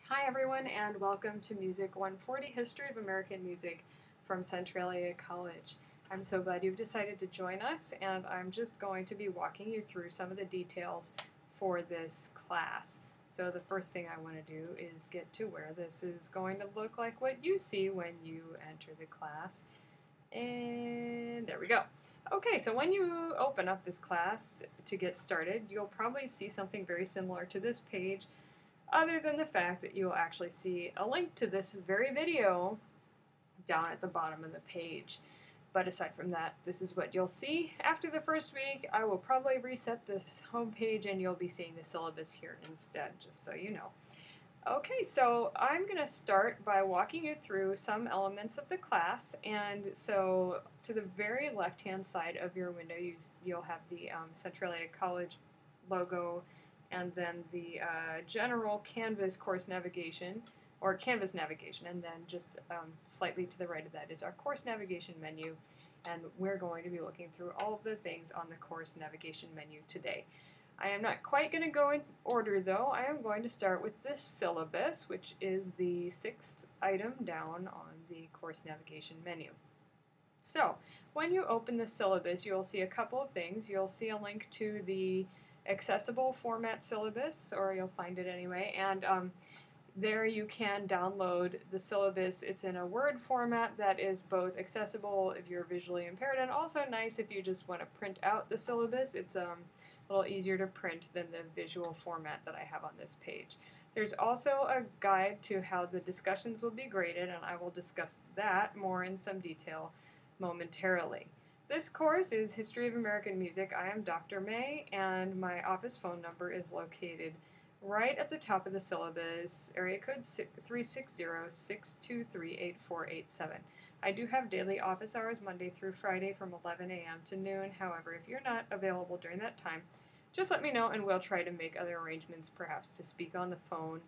Hi everyone and welcome to Music 140 History of American Music from Centralia College. I'm so glad you've decided to join us, and I'm just going to be walking you through some of the details for this class. So the first thing I want to do is get to where this is going to look like what you see when you enter the class. And there we go. Okay, so when you open up this class to get started, you'll probably see something very similar to this page, other than the fact that you'll actually see a link to this very video down at the bottom of the page. But aside from that, this is what you'll see. After the first week, I will probably reset this home page and you'll be seeing the syllabus here instead, just so you know. Okay, so I'm going to start by walking you through some elements of the class. And so to the very left-hand side of your window, you'll have the Centralia College logo, and then the general Canvas course navigation, or Canvas navigation, and then just slightly to the right of that is our course navigation menu, and we're going to be looking through all of the things on the course navigation menu today. I am not quite going to go in order though. I am going to start with this syllabus, which is the 6th item down on the course navigation menu. So when you open the syllabus, you'll see a couple of things. You'll see a link to the accessible format syllabus, or you'll find it anyway, and there you can download the syllabus. It's in a Word format that is both accessible if you're visually impaired and also nice if you just want to print out the syllabus. It's a little easier to print than the visual format that I have on this page. There's also a guide to how the discussions will be graded, and I will discuss that more in some detail momentarily. This course is History of American Music. I am Dr. May, and my office phone number is located right at the top of the syllabus, area code 360-623-8487. I do have daily office hours Monday through Friday from 11 a.m. to noon. However, if you're not available during that time, just let me know and we'll try to make other arrangements, perhaps to speak on the phone.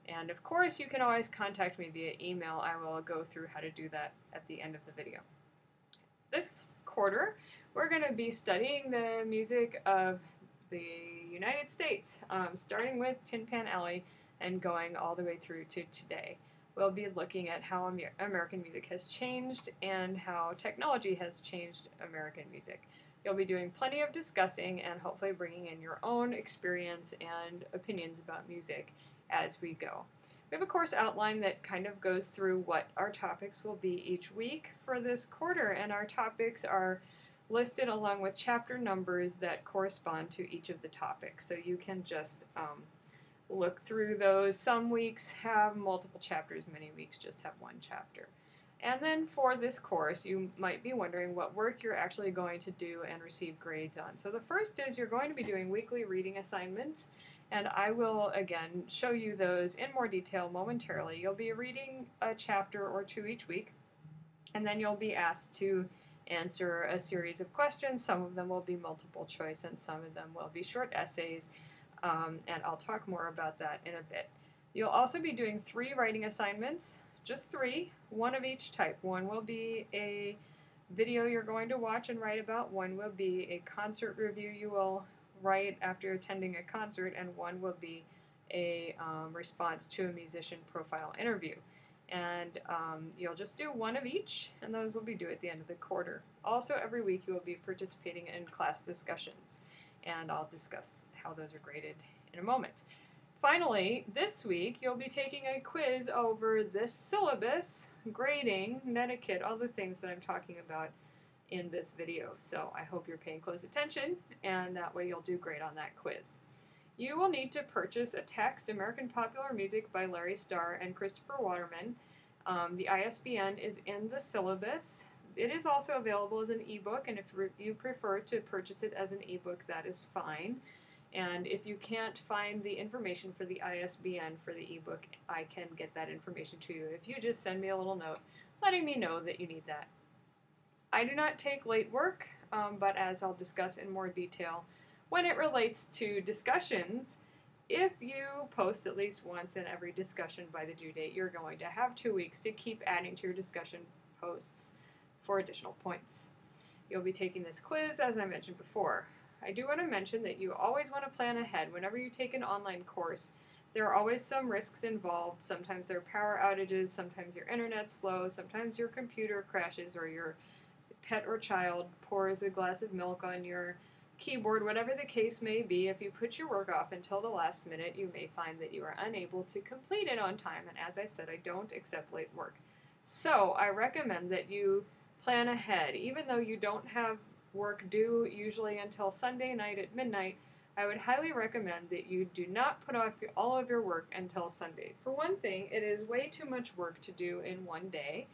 And of course, you can always contact me via email. I will go through how to do that at the end of the video. This quarter, we're going to be studying the music of the United States, starting with Tin Pan Alley and going all the way through to today. We'll be looking at how American music has changed and how technology has changed American music. You'll be doing plenty of discussing and hopefully bringing in your own experience and opinions about music as we go. We have a course outline that kind of goes through what our topics will be each week for this quarter, and our topics are listed along with chapter numbers that correspond to each of the topics. So you can just look through those. Some weeks have multiple chapters, many weeks just have one chapter. And then for this course, you might be wondering what work you're actually going to do and receive grades on. So the first is you're going to be doing weekly reading assignments, and I will again show you those in more detail momentarily. You'll be reading a chapter or two each week, and then you'll be asked to answer a series of questions. Some of them will be multiple choice and some of them will be short essays, and I'll talk more about that in a bit. You'll also be doing 3 writing assignments, just 3, one of each type. One will be a video you're going to watch and write about, one will be a concert review you will write after attending a concert, and one will be a response to a musician profile interview. And you'll just do one of each, and those will be due at the end of the quarter. Also, every week you will be participating in class discussions, and I'll discuss how those are graded in a moment. Finally, this week you'll be taking a quiz over this syllabus, grading, etiquette, all the things that I'm talking about in this video. So I hope you're paying close attention, and that way you'll do great on that quiz. You will need to purchase a text, American Popular Music by Larry Starr and Christopher Waterman. The ISBN is in the syllabus. It is also available as an ebook, and if you prefer to purchase it as an ebook, that is fine. And if you can't find the information for the ISBN for the ebook, I can get that information to you if you just send me a little note letting me know that you need that. I do not take late work, but as I'll discuss in more detail, when it relates to discussions, if you post at least once in every discussion by the due date, you're going to have 2 weeks to keep adding to your discussion posts for additional points. You'll be taking this quiz, as I mentioned before. I do want to mention that you always want to plan ahead. Whenever you take an online course, There are always some risks involved. Sometimes there are power outages, sometimes your internet's slow, sometimes your computer crashes, or your pet or child pours a glass of milk on your keyboard. Whatever the case may be, if you put your work off until the last minute, you may find that you are unable to complete it on time. And as I said, I don't accept late work. So I recommend that you plan ahead. Even though you don't have work due usually until Sunday night at midnight, I would highly recommend that you do not put off all of your work until Sunday. For one thing, it is way too much work to do in one day.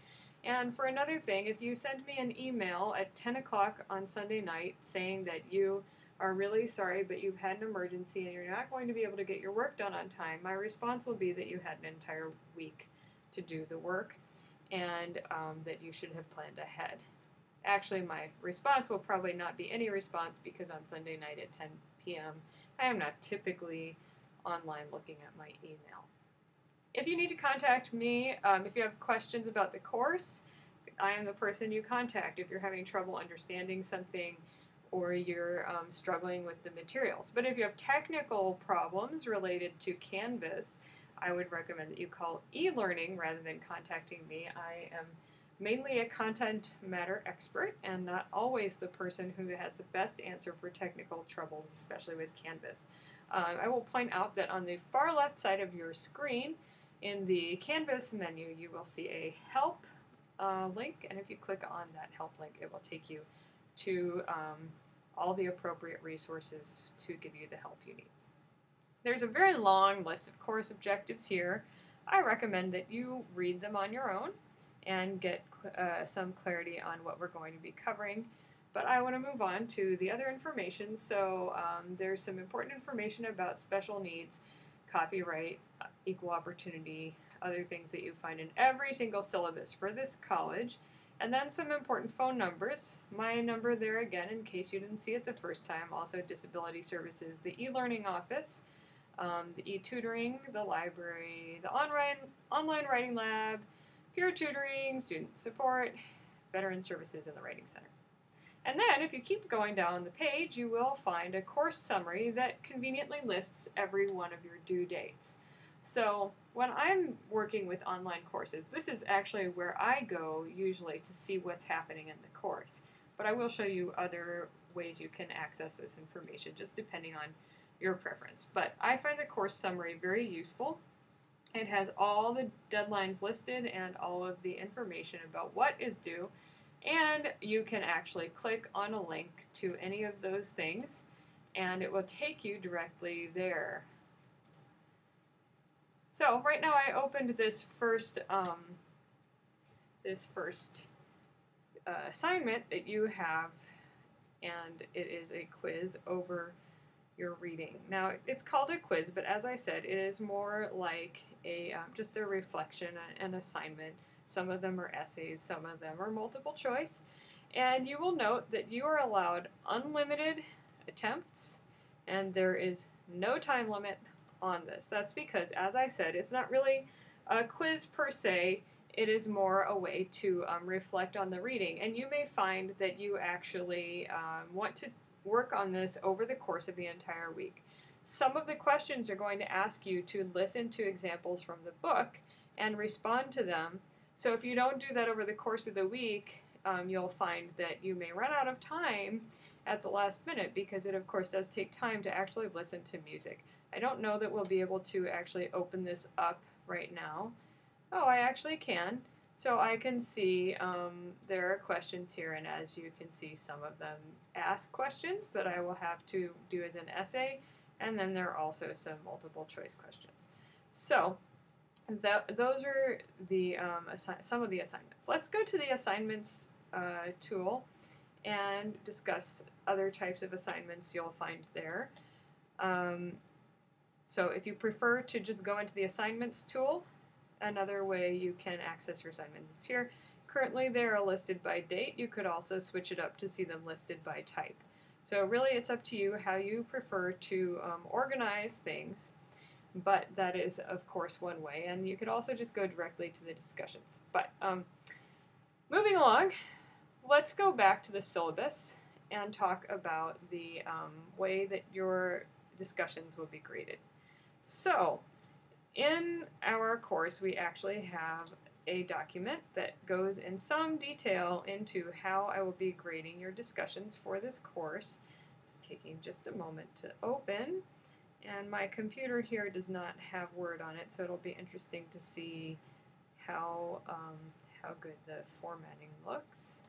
And for another thing, if you send me an email at 10 o'clock on Sunday night saying that you are really sorry but you've had an emergency and you're not going to be able to get your work done on time, my response will be that you had an entire week to do the work and that you should have planned ahead. Actually, my response will probably not be any response because on Sunday night at 10 p.m. I am not typically online looking at my email. If you need to contact me, if you have questions about the course, I am the person you contact if you're having trouble understanding something or you're struggling with the materials. But if you have technical problems related to Canvas, I would recommend that you call eLearning rather than contacting me. I am mainly a content matter expert and not always the person who has the best answer for technical troubles, especially with Canvas. I will point out that on the far left side of your screen, in the Canvas menu, you will see a help link, and if you click on that help link, it will take you to all the appropriate resources to give you the help you need. There's a very long list of course objectives here. I recommend that you read them on your own and get some clarity on what we're going to be covering. But I want to move on to the other information. So there's some important information about special needs, copyright, equal opportunity, other things that you find in every single syllabus for this college, and then some important phone numbers. My number there again, in case you didn't see it the first time, also disability services, the e-learning office, the e-tutoring, the library, the online writing lab, peer tutoring, student support, veteran services, and the writing center. And then, if you keep going down the page, you will find a course summary that conveniently lists every one of your due dates. So, when I'm working with online courses, this is actually where I go usually to see what's happening in the course. But I will show you other ways you can access this information, just depending on your preference. But I find the course summary very useful. It has all the deadlines listed and all of the information about what is due. And you can actually click on a link to any of those things, and it will take you directly there. So right now I opened this first assignment that you have, and it is a quiz over your reading. Now it's called a quiz, but as I said, it is more like a just a reflection, an assignment. Some of them are essays, some of them are multiple choice. And you will note that you are allowed unlimited attempts, and there is no time limit on this. That's because, as I said, it's not really a quiz per se. It is more a way to reflect on the reading. And you may find that you actually want to work on this over the course of the entire week. Some of the questions are going to ask you to listen to examples from the book and respond to them. So if you don't do that over the course of the week, you'll find that you may run out of time at the last minute, because it of course does take time to actually listen to music. I don't know that we'll be able to actually open this up right now. Oh, I actually can. So I can see there are questions here, and as you can see, some of them ask questions that I will have to do as an essay, and then there are also some multiple choice questions. So those are the some of the assignments. Let's go to the assignments tool and discuss other types of assignments you'll find there. So if you prefer to just go into the assignments tool, another way you can access your assignments is here. Currently they are listed by date. You could also switch it up to see them listed by type. So really it's up to you how you prefer to organize things. But that is, of course, one way, and you could also just go directly to the discussions. But moving along, let's go back to the syllabus and talk about the way that your discussions will be graded. So In our course, we actually have a document that goes in some detail into how I will be grading your discussions for this course. It's taking just a moment to open, and my computer here does not have Word on it, so it'll be interesting to see how good the formatting looks.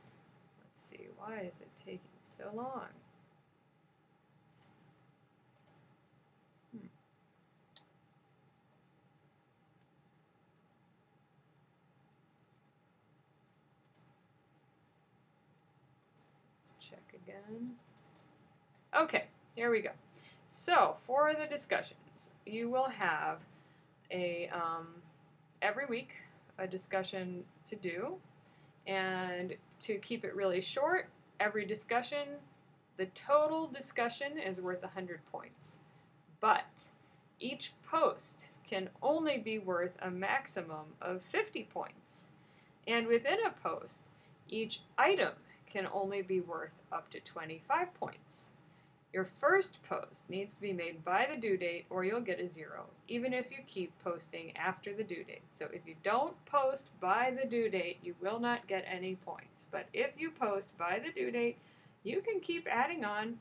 Let's see, why is it taking so long? Let's check again. Okay, here we go. So for the discussions, you will have a every week a discussion to do, and to keep it really short, every discussion, the total discussion is worth 100 points, but each post can only be worth a maximum of 50 points, and within a post, each item can only be worth up to 25 points. Your first post needs to be made by the due date or you'll get a 0, even if you keep posting after the due date. So if you don't post by the due date, you will not get any points. But if you post by the due date, you can keep adding on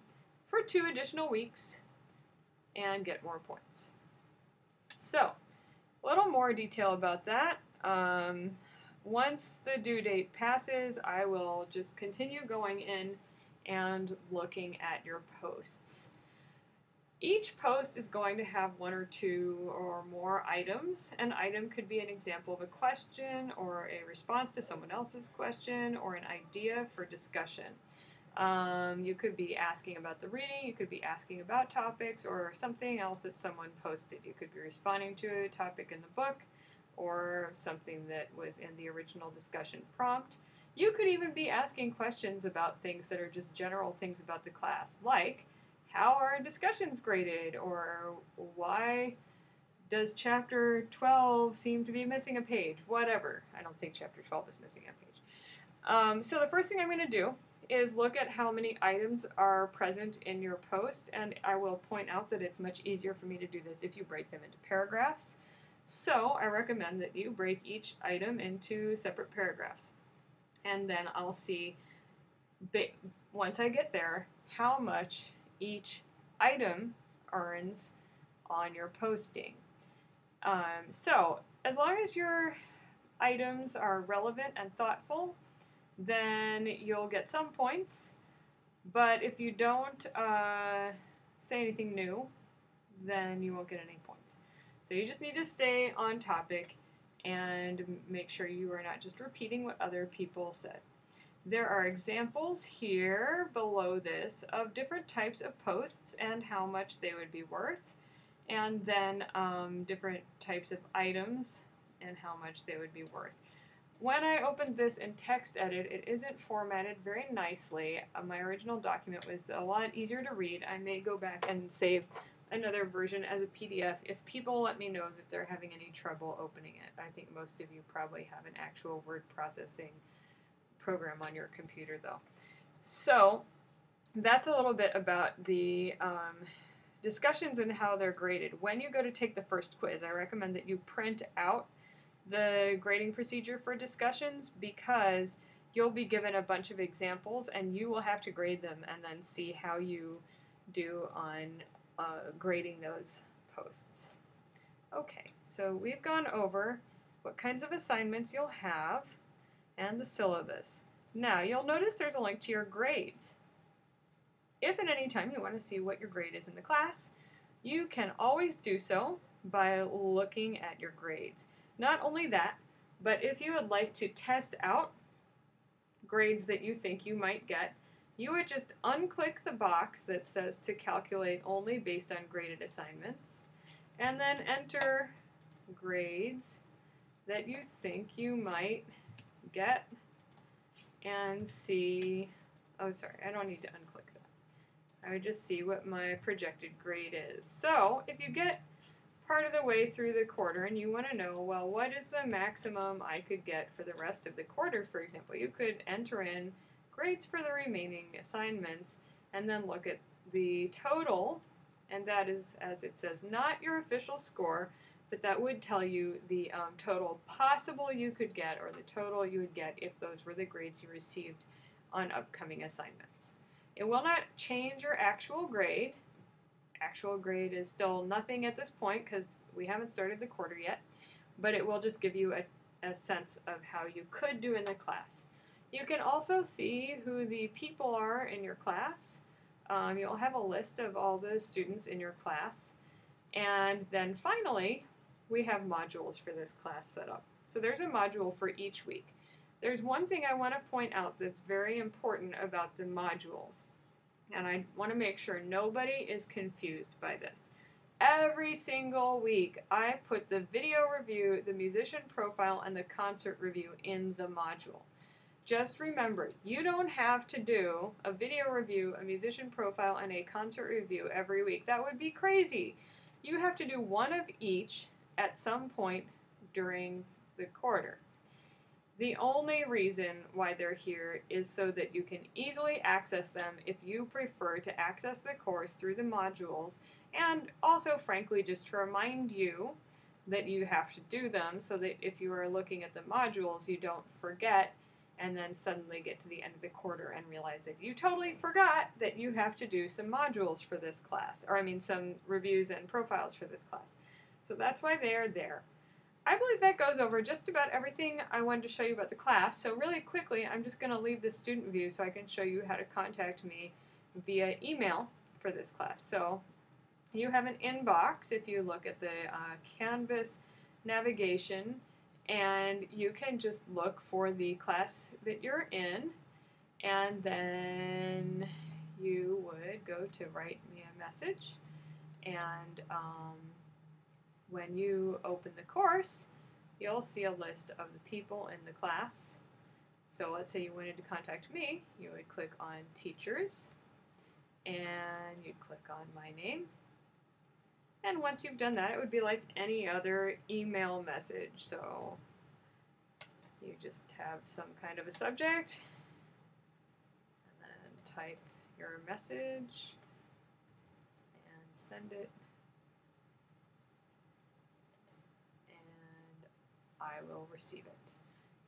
for 2 additional weeks and get more points. So, a little more detail about that. Once the due date passes, I will just continue going in and looking at your posts. Each post is going to have 1 or 2 or more items. An item could be an example of a question or a response to someone else's question or an idea for discussion. You could be asking about the reading, you could be asking about topics or something else that someone posted. You could be responding to a topic in the book or something that was in the original discussion prompt. You could even be asking questions about things that are just general things about the class, like how are discussions graded, or why does chapter 12 seem to be missing a page, whatever. I don't think chapter 12 is missing a page. So the first thing I'm going to do is look at how many items are present in your post, and I will point out that it's much easier for me to do this if you break them into paragraphs. So I recommend that you break each item into separate paragraphs. And then I'll see, once I get there, how much each item earns on your posting. So as long as your items are relevant and thoughtful, then you'll get some points. But if you don't say anything new, then you won't get any points. So you just need to stay on topic and make sure you are not just repeating what other people said. There are examples here below this of different types of posts and how much they would be worth, and then different types of items and how much they would be worth. When I opened this in TextEdit, it isn't formatted very nicely. My original document was a lot easier to read. I may go back and save another version as a PDF if people let me know that they're having any trouble opening it. I think most of you probably have an actual word processing program on your computer though. So that's a little bit about the discussions and how they're graded. When you go to take the first quiz, I recommend that you print out the grading procedure for discussions, because you'll be given a bunch of examples and you will have to grade them and then see how you do on grading those posts. Okay, so we've gone over what kinds of assignments you'll have and the syllabus. Now you'll notice there's a link to your grades. If at any time you want to see what your grade is in the class, you can always do so by looking at your grades. Not only that, but if you would like to test out grades that you think you might get, you would just unclick the box that says to calculate only based on graded assignments, and then enter grades that you think you might get and see, oh sorry, I don't need to unclick that. I would just see what my projected grade is. So if you get part of the way through the quarter and you want to know, well, what is the maximum I could get for the rest of the quarter, for example, you could enter in grades for the remaining assignments and then look at the total, and that is, as it says, not your official score, but that would tell you the total possible you could get, or the total you would get if those were the grades you received on upcoming assignments. It will not change your actual grade. Actual grade is still nothing at this point because we haven't started the quarter yet, but it will just give you a sense of how you could do in the class. You can also see who the people are in your class. You'll have a list of all the students in your class. And then finally, we have modules for this class set up. So there's a module for each week. There's one thing I want to point out that's very important about the modules, and I want to make sure nobody is confused by this. Every single week, I put the video review, the musician profile, and the concert review in the module. Just remember, you don't have to do a video review, a musician profile, and a concert review every week. That would be crazy. You have to do one of each at some point during the quarter. The only reason why they're here is so that you can easily access them if you prefer to access the course through the modules, and also, frankly, just to remind you that you have to do them so that if you are looking at the modules, you don't forget and then suddenly get to the end of the quarter and realize that you totally forgot that you have to do some modules for this class, or I mean some reviews and profiles for this class. So that's why they are there. I believe that goes over just about everything I wanted to show you about the class. So really quickly, I'm just going to leave the student view so I can show you how to contact me via email for this class. So you have an inbox if you look at the Canvas navigation, and you can just look for the class that you're in, and then you would go to write me a message, and when you open the course, you'll see a list of the people in the class. So let's say you wanted to contact me, you would click on Teachers, and you'd click on my name. And once you've done that, it would be like any other email message. So you just have some kind of a subject, and then type your message, and send it. I will receive it.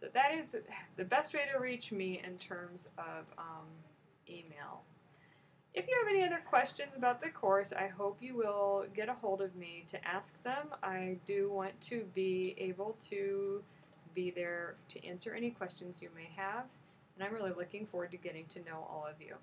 So that is the best way to reach me in terms of email. If you have any other questions about the course, I hope you will get a hold of me to ask them. I do want to be able to be there to answer any questions you may have, and I'm really looking forward to getting to know all of you.